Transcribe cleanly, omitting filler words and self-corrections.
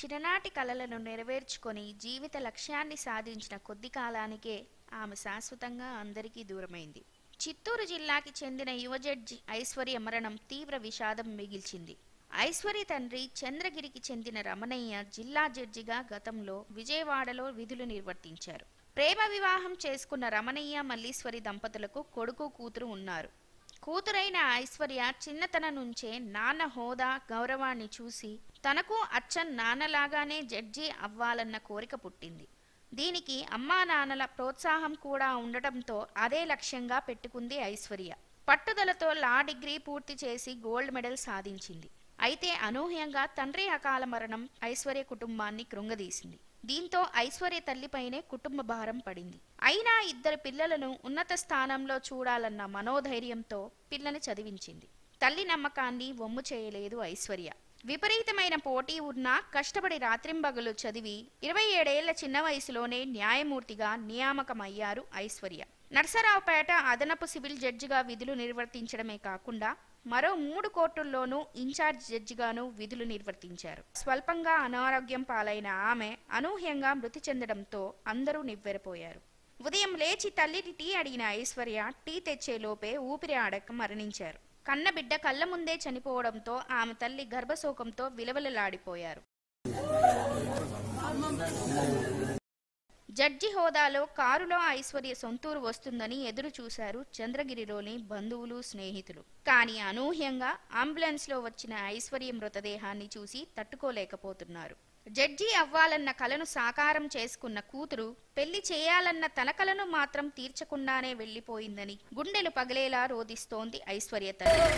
చిన్ననాటి కలలను నెరవేర్చుకొని జీవిత లక్ష్యాన్ని సాధించిన కొద్ది కాలానికే ఆమె శాశ్వతంగా అందరికీ దూరమైంది. చిత్తూరు జిల్లాకి చెందిన యువ జడ్జి ఐశ్వర్య మరణం తీవ్ర విషాదం మిగిల్చింది. ఐశ్వర్య తండ్రి చంద్రగిరికి చెందిన రమణయ్య జిల్లా జడ్జిగా గతంలో విజయవాడలో విధులు నిర్వర్తించారు. ప్రేమ వివాహం చేసుకున్న రమణయ్య మల్లీశ్వరి దంపతులకు కొడుకు కూతురు ఉన్నారు. కూతురైన ఐశ్వర్య చిన్నతనం నుంచే నాన్న హోదా గౌరవాన్ని చూసి తనకు అచ్చం నాన్నలాగానే జడ్జి అవ్వాలన్న కోరిక పుట్టింది. దీనికి అమ్మా నాన్నల ప్రోత్సాహం కూడా ఉండటంతో అదే లక్ష్యంగా పెట్టుకుంది ఐశ్వర్య. పట్టుదలతో లా డిగ్రీ పూర్తి చేసి గోల్డ్ మెడల్ సాధించింది. అయితే అనూహ్యంగా తండ్రి అకాల మరణం ఐశ్వర్య కుటుంబాన్ని కృంగదీసింది. దీంతో ఐశ్వర్య తల్లిపైనే కుటుంబ భారం పడింది. అయినా ఇద్దరు పిల్లలను ఉన్నత స్థానంలో చూడాలన్న మనోధైర్యంతో పిల్లని చదివించింది. తల్లి నమ్మకాన్ని వమ్ము చేయలేదు ఐశ్వర్య. విపరీతమైన పోటీ ఉన్నా కష్టపడి రాత్రింబగలు చదివి 27 ఏళ్ల చిన్న వయసులోనే న్యాయమూర్తిగా నియామకమయ్యారు ఐశ్వర్య. నర్సరావుపేట అదనపు సివిల్ జడ్జిగా విధులు నిర్వర్తించడమే కాకుండా మరో 3 కోర్టుల్లోనూ ఇన్ఛార్జ్ జడ్జిగాను విధులు నిర్వర్తించారు. స్వల్పంగా అనారోగ్యం పాలైన ఆమె అనూహ్యంగా మృతి చెందడంతో అందరూ నివ్వెరపోయారు. ఉదయం లేచి తల్లిని టీ అడిగిన ఐశ్వర్య టీ తెచ్చే లోపే ఊపిరి ఆడక మరణించారు. కన్నబిడ్డ కళ్ళ ముందే చనిపోవడంతో ఆమె తల్లి గర్భశోకంతో విలవలలాడిపోయారు. జడ్జి హోదాలో కారులో ఐశ్వర్య సొంతూరు వస్తుందని ఎదురు చూశారు చంద్రగిరిలోని బంధువులు, స్నేహితులు. కానీ అనూహ్యంగా అంబులెన్స్లో వచ్చిన ఐశ్వర్య మృతదేహాన్ని చూసి తట్టుకోలేకపోతున్నారు. జడ్జి అవ్వాలన్న కలను సాకారం చేసుకున్న కూతురు పెళ్లి చేయాలన్న తన కలను మాత్రం తీర్చకుండానే వెళ్లిపోయిందని గుండెలు పగిలేలా రోదిస్తోంది ఐశ్వర్య తల్లి.